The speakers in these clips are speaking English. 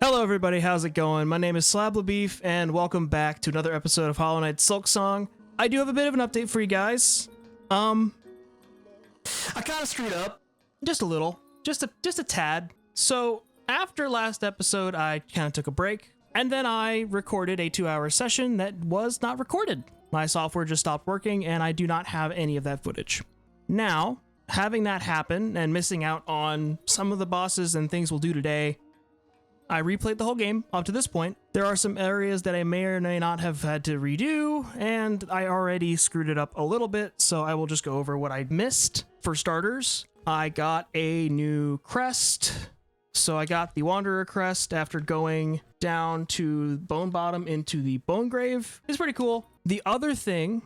Hello everybody, how's it going? My name is SlabLaBeef, and welcome back to another episode of Hollow Knight Silksong. I do have a bit of an update for you guys. I kind of screwed up. Just a little. Just a tad. So, after last episode, I kind of took a break, and then I recorded a 2-hour session that was not recorded. My software just stopped working, and I do not have any of that footage. Now, having that happen, and missing out on some of the bosses and things we'll do today, I replayed the whole game up to this point. There are some areas that I may or may not have had to redo, and I already screwed it up a little bit, so I will just go over what I missed. For starters, I got a new crest. So I got the Wanderer crest after going down to Bone Bottom into the Bone Grave. It's pretty cool. The other thing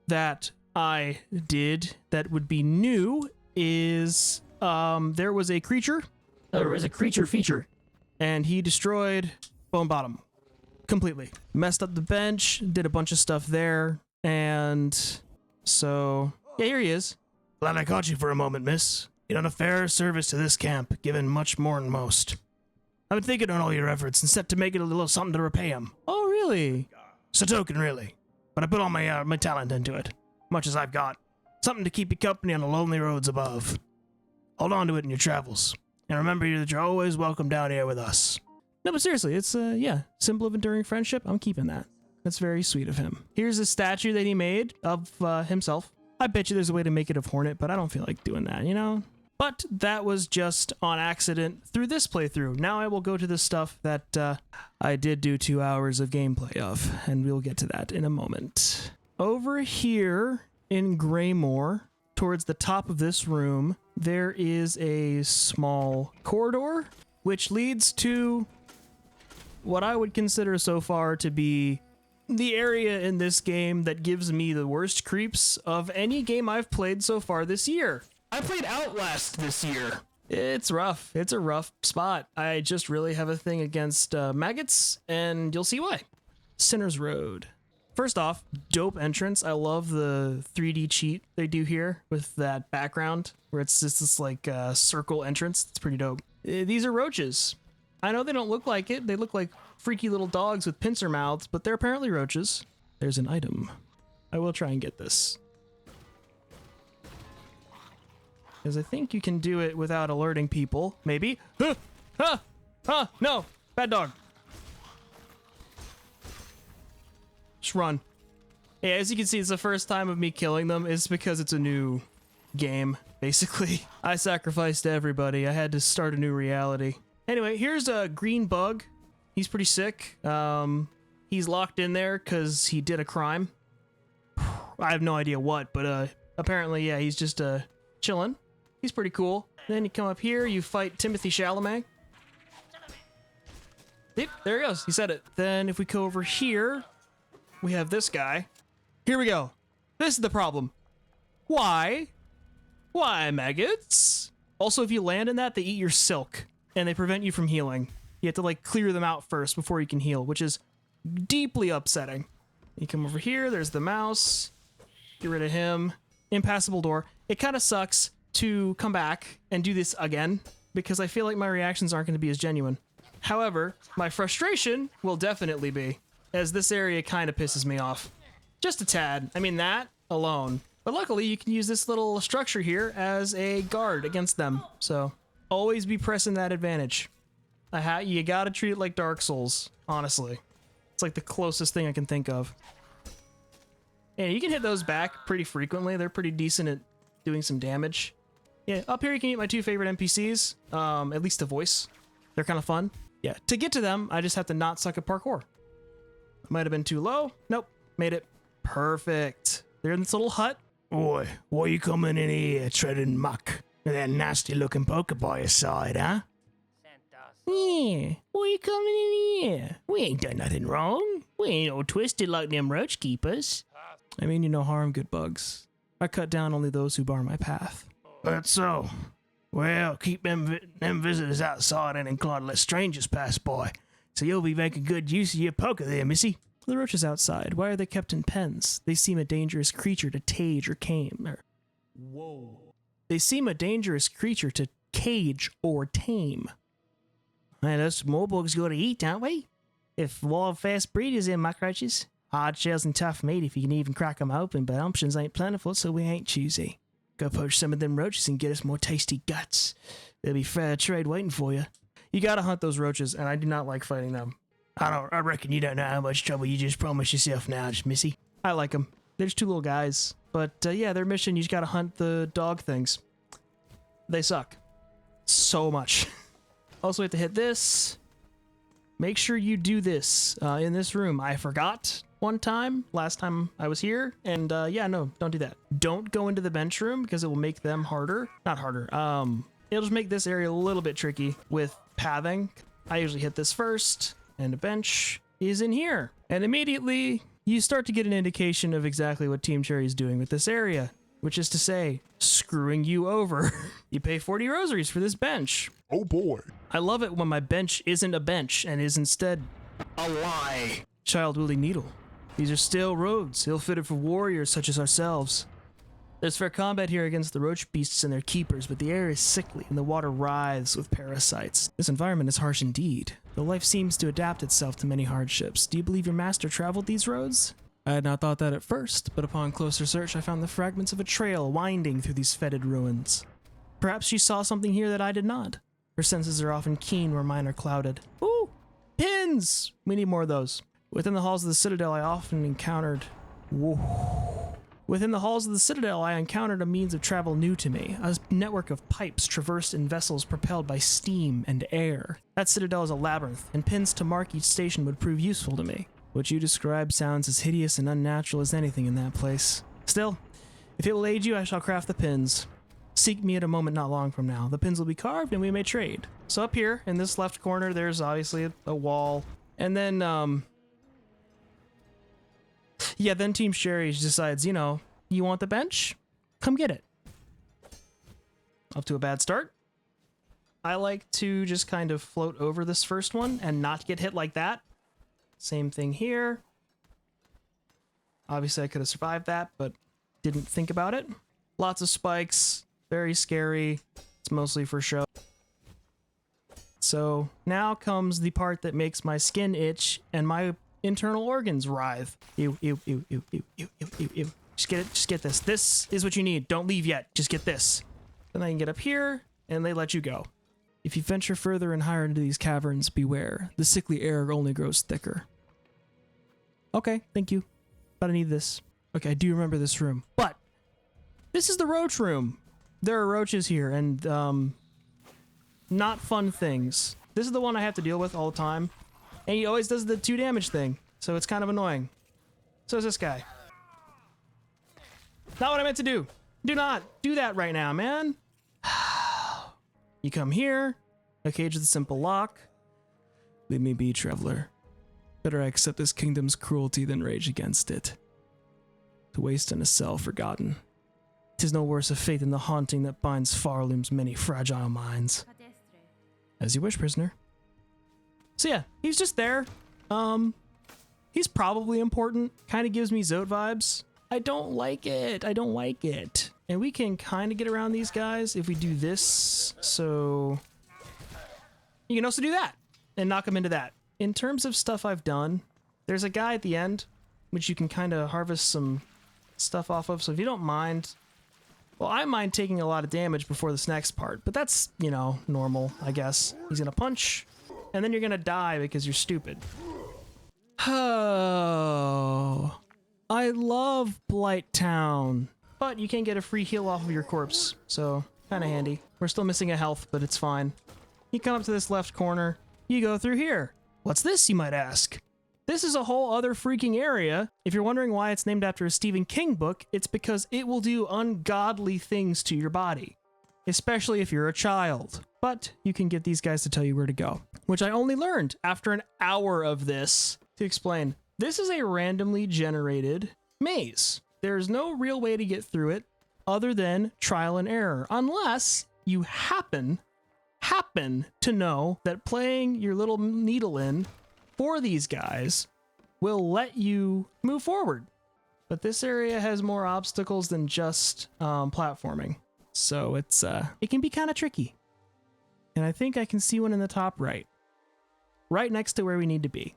that I did that would be new is there was a creature. There was a creature feature. And he destroyed Bone Bottom completely. Messed up the bench, did a bunch of stuff there, and so, yeah, here he is. Glad I caught you for a moment, miss. You done a fair service to this camp, given much more than most. I've been thinking on all your efforts and set to make it a little something to repay him. Oh, really? It's a token, really. But I put all my talent into it, much as I've got. Something to keep you company on the lonely roads above. Hold on to it in your travels. And remember that you're always welcome down here with us. No, but seriously, it's, yeah, symbol of enduring friendship. I'm keeping that. That's very sweet of him. Here's a statue that he made of himself. I bet you there's a way to make it of Hornet, but I don't feel like doing that, you know? But that was just on accident through this playthrough. Now I will go to the stuff that I did do 2 hours of gameplay of, and we'll get to that in a moment. Over here in Greymore, towards the top of this room, there is a small corridor, which leads to what I would consider so far to be the area in this game that gives me the worst creeps of any game I've played so far this year. I played Outlast this year. It's rough. It's a rough spot. I just really have a thing against maggots, and you'll see why. Sinner's Road. First off, dope entrance. I love the 3D cheat they do here with that background where it's just this like circle entrance. It's pretty dope. These are roaches. I know they don't look like it. They look like freaky little dogs with pincer mouths, but they're apparently roaches. There's an item. I will try and get this. Because I think you can do it without alerting people. Maybe. No, bad dog. Just run. Yeah, as you can see, it's the first time of me killing them. It's because it's a new game, basically. I sacrificed everybody. I had to start a new reality. Anyway, here's a green bug. He's pretty sick. He's locked in there because he did a crime. I have no idea what, but apparently, yeah, he's just chilling. He's pretty cool. Then you come up here, you fight Timothy Chalamet. Yep, there he goes. He said it. Then if we go over here, we have this guy. Here we go. This is the problem. Why? Why, maggots? Also, if you land in that, they eat your silk, and they prevent you from healing. You have to, like, clear them out first before you can heal, which is deeply upsetting. You come over here, there's the mouse. Get rid of him. Impassable door. It kind of sucks to come back and do this again, because I feel like my reactions aren't going to be as genuine. However, my frustration will definitely be, as this area kind of pisses me off. Just a tad. I mean, that alone. But luckily, you can use this little structure here as a guard against them. So, always be pressing that advantage. You gotta treat it like Dark Souls, honestly. It's like the closest thing I can think of. And you can hit those back pretty frequently. They're pretty decent at doing some damage. Yeah, up here you can meet my two favorite NPCs. At least a voice. They're kind of fun. Yeah, to get to them, I just have to not suck at parkour. Might have been too low. Nope. Made it. Perfect. They're in this little hut. Oi, why you coming in here treading muck with that nasty looking poker by your side, huh? Yeah, why you coming in here? We ain't done nothing wrong. We ain't all twisted like them roach keepers. I mean you no harm, good bugs. I cut down only those who bar my path. That's so. Well, keep them visitors outside and inclined to let strangers pass by. So you'll be making good use of your poker there, missy. The roaches outside, why are they kept in pens? They seem a dangerous creature to cage or tame. Whoa. They seem a dangerous creature to cage or tame. Well, us small bugs gotta eat, don't we? If wild fast breeders in my crutches. Hard shells and tough meat if you can even crack 'em open, but options ain't plentiful, so we ain't choosy. Go poach some of them roaches and get us more tasty guts. There'll be fair trade waiting for you. You gotta hunt those roaches, and I do not like fighting them. I reckon you don't know how much trouble you just promised yourself now, just missy. I like them. They're just two little guys. But yeah, their mission, you just gotta hunt the dog things. They suck. So much. Also, we have to hit this. Make sure you do this in this room. I forgot one time, last time I was here, and yeah, no, don't do that. Don't go into the bench room because it will make them harder. Not harder. It'll just make this area a little bit tricky with pathing. I usually hit this first, and a bench is in here. And immediately, you start to get an indication of exactly what Team Cherry is doing with this area, which is to say, screwing you over. You pay 40 rosaries for this bench. Oh boy. I love it when my bench isn't a bench and is instead a lie. Child wielding needle. These are stale roads, ill-fitted for warriors such as ourselves. There's fair combat here against the roach beasts and their keepers, but the air is sickly and the water writhes with parasites. This environment is harsh indeed, though life seems to adapt itself to many hardships. Do you believe your master traveled these roads? I had not thought that at first, but upon closer search I found the fragments of a trail winding through these fetid ruins. Perhaps she saw something here that I did not. Her senses are often keen where mine are clouded. Ooh! Pins! We need more of those. Within the halls of the Citadel I often encountered... Whoa. Within the halls of the Citadel, I encountered a means of travel new to me, a network of pipes traversed in vessels propelled by steam and air. That Citadel is a labyrinth, and pins to mark each station would prove useful to me. What you describe sounds as hideous and unnatural as anything in that place. Still, if it will aid you, I shall craft the pins. Seek me at a moment not long from now. The pins will be carved, and we may trade. So up here, in this left corner, there's obviously a wall. And then, yeah, then Team Sherry decides, you know, you want the bench? Come get it. Up to a bad start. I like to just kind of float over this first one and not get hit like that. Same thing here. Obviously, I could have survived that, but didn't think about it. Lots of spikes. Very scary. It's mostly for show. So now comes the part that makes my skin itch and my internal organs writhe. Ew, ew, ew, ew, ew, ew, ew, ew, ew. Just get it. Just get this. This is what you need. Don't leave yet. Just get this. Then I can get up here, and they let you go. If you venture further and higher into these caverns, beware. The sickly air only grows thicker. Okay, thank you. But I need this. Okay, I do remember this room. But this is the roach room. There are roaches here, and not fun things. This is the one I have to deal with all the time. And he always does the 2 damage thing, so it's kind of annoying. So is this guy. Not what I meant to do. Do not do that right now, man. You come here. A cage with a simple lock. Leave me be, traveler. Better I accept this kingdom's cruelty than rage against it. To waste in a cell forgotten. 'Tis no worse a fate than the haunting that binds Farloom's many fragile minds. As you wish, prisoner. So yeah, he's just there. He's probably important. Kind of gives me Zote vibes. I don't like it. I don't like it. And we can kind of get around these guys if we do this. So you can also do that and knock them into that. In terms of stuff I've done, there's a guy at the end, which you can kind of harvest some stuff off of. So if you don't mind, well, I mind taking a lot of damage before this next part, but that's, you know, normal, I guess. He's gonna punch, and then you're gonna die because you're stupid. Oh, I love Blight Town, but you can get a free heal off of your corpse, so kind of handy. We're still missing a health, but it's fine. You come up to this left corner, you go through here. What's this, you might ask? This is a whole other freaking area. If you're wondering why it's named after a Stephen King book, it's because it will do ungodly things to your body, especially if you're a child. But you can get these guys to tell you where to go, which I only learned after an hour of this to explain. This is a randomly generated maze. There's no real way to get through it other than trial and error, unless you happen to know that playing your little needle in for these guys will let you move forward. But this area has more obstacles than just platforming. So it's it can be kind of tricky. And I think I can see one in the top right. right next to where we need to be.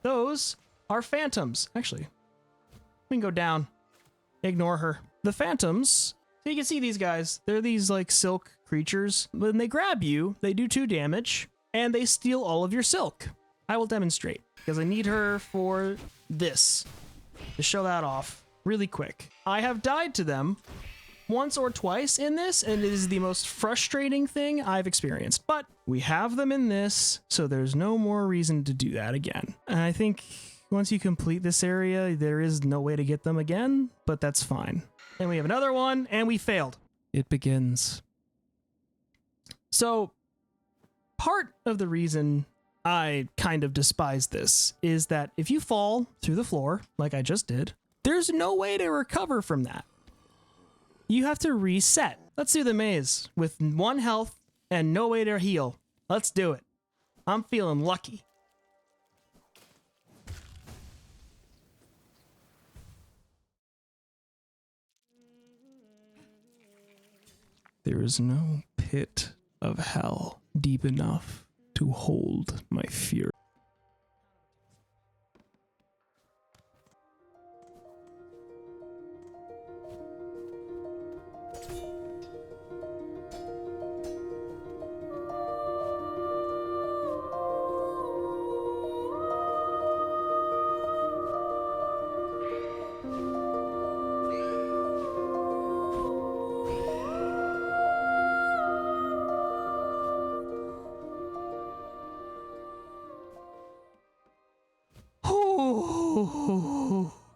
Those are phantoms. Actually, we can go down. Ignore her. The phantoms, so you can see these guys. They're these like silk creatures. When they grab you, they do 2 damage and they steal all of your silk. I will demonstrate because I need her for this to show that off really quick. I have died to them once or twice in this, and it is the most frustrating thing I've experienced. But we have them in this, so there's no more reason to do that again. And I think once you complete this area, there is no way to get them again, but that's fine. And we have another one, and we failed. It begins. So, part of the reason I kind of despise this is that if you fall through the floor, like I just did, there's no way to recover from that. You have to reset. Let's do the maze with 1 health and no way to heal. Let's do it. I'm feeling lucky. There is no pit of hell deep enough to hold my fury.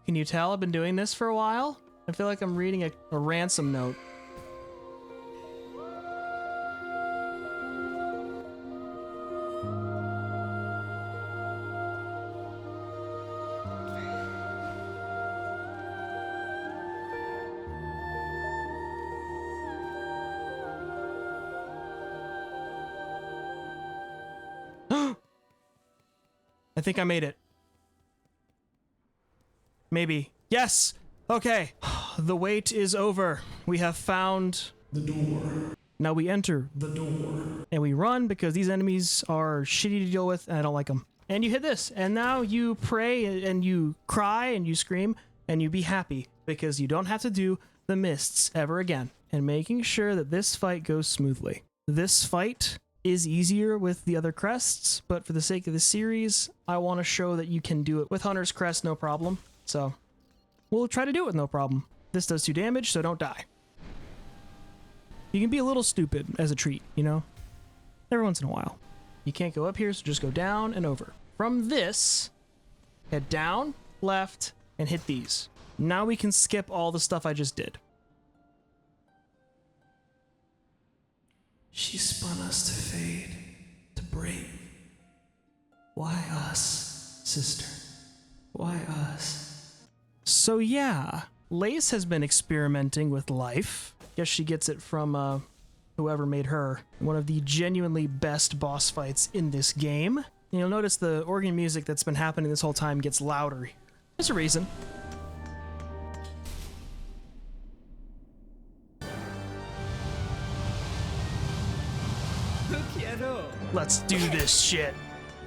Can you tell I've been doing this for a while? I feel like I'm reading a ransom note. I think I made it. Maybe. Yes! Okay. The wait is over. We have found the door. Now we enter the door. And we run because these enemies are shitty to deal with and I don't like them. And you hit this. And now you pray and you cry and you scream and you be happy because you don't have to do the mists ever again. And making sure that this fight goes smoothly. This fight is easier with the other crests, but for the sake of the series, I want to show that you can do it with Hunter's Crest no problem. So we'll try to do it with no problem. This does 2 damage, so don't die. You can be a little stupid as a treat, you know? Every once in a while. You can't go up here, so just go down and over. From this, head down, left, and hit these. Now we can skip all the stuff I just did. She spun us to fade, to break. Why us, sister? Why us? So yeah, Lace has been experimenting with life. Guess she gets it from whoever made her. One of the genuinely best boss fights in this game. And you'll notice the organ music that's been happening this whole time gets louder. There's a reason. Let's do this shit.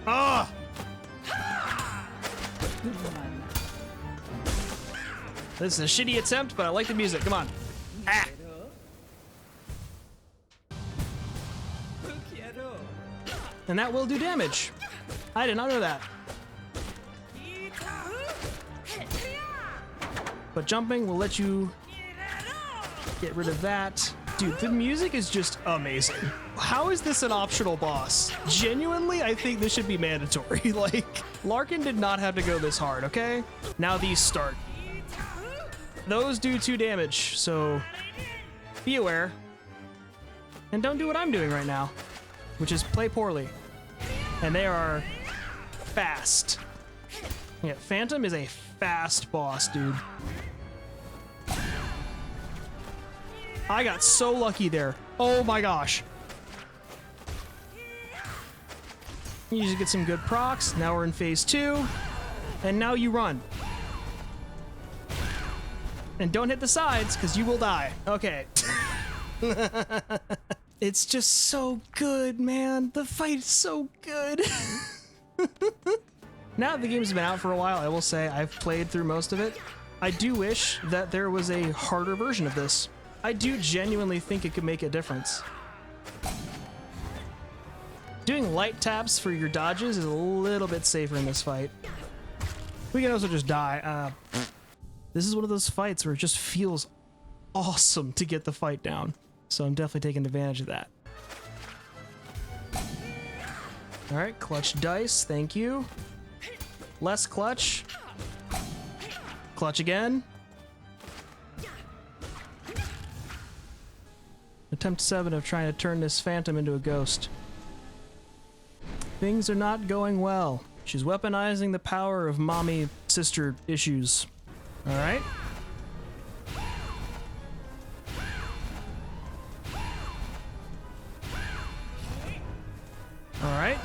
Ah! This is a shitty attempt, but I like the music. Come on. Ah! And that will do damage. I did not know that. But jumping will let you get rid of that. Dude, the music is just amazing. How is this an optional boss? Genuinely, I think this should be mandatory. Like, Larkin did not have to go this hard, okay? Now these start. Those do 2 damage, so be aware. And don't do what I'm doing right now, which is play poorly. And they are fast. Yeah, Phantom is a fast boss, dude. I got so lucky there. Oh my gosh. You just get some good procs. Now we're in phase 2. And now you run. And don't hit the sides, because you will die. Okay. It's just so good, man. The fight is so good. Now that the game's been out for a while, I will say I've played through most of it. I do wish that there was a harder version of this. I do genuinely think it could make a difference. Doing light taps for your dodges is a little bit safer in this fight. We can also just die. This is one of those fights where it just feels awesome to get the fight down. So I'm definitely taking advantage of that. All right, clutch dice, thank you. Less clutch. Clutch again. Attempt 7 of trying to turn this phantom into a ghost. Things are not going well. She's weaponizing the power of mommy-sister issues. All right. All right.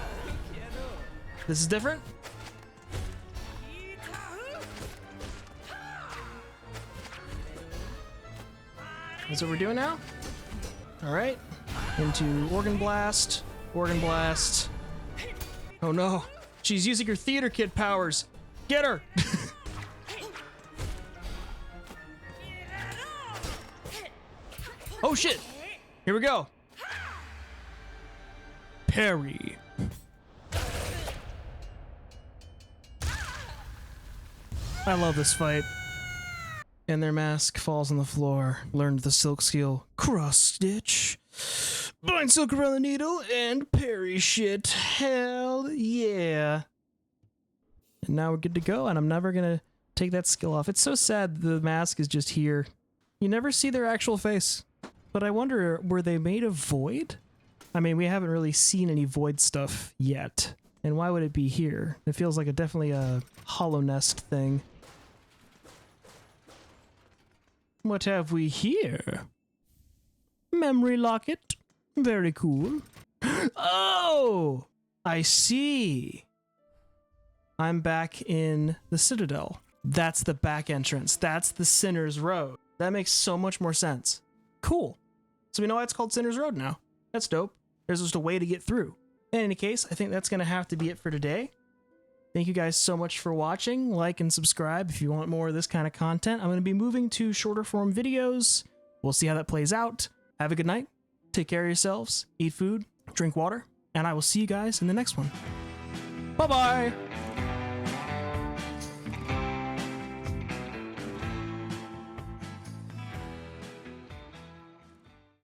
This is different. That's what we're doing now? All right. Into Organ Blast. Organ Blast. Oh no. She's using her theater kid powers. Get her! Oh shit! Here we go. Parry. I love this fight. And their mask falls on the floor. Learned the silk skill. Cross stitch. Bind silk around the needle and parry shit. Hell yeah. And now we're good to go, and I'm never gonna take that skill off. It's so sad the mask is just here. You never see their actual face. But I wonder, were they made of void? I mean, we haven't really seen any void stuff yet. And why would it be here? It feels like definitely a Hollow Nest thing. What have we here? Memory locket. Very cool. Oh! I see. I'm back in the Citadel. That's the back entrance. That's the Sinner's Road. That makes so much more sense. Cool. So we know why it's called Sinner's Road now. That's dope. There's just a way to get through. In any case, I think that's going to have to be it for today. Thank you guys so much for watching. Like and subscribe if you want more of this kind of content. I'm going to be moving to shorter form videos. We'll see how that plays out. Have a good night. Take care of yourselves. Eat food. Drink water. And I will see you guys in the next one. Bye-bye.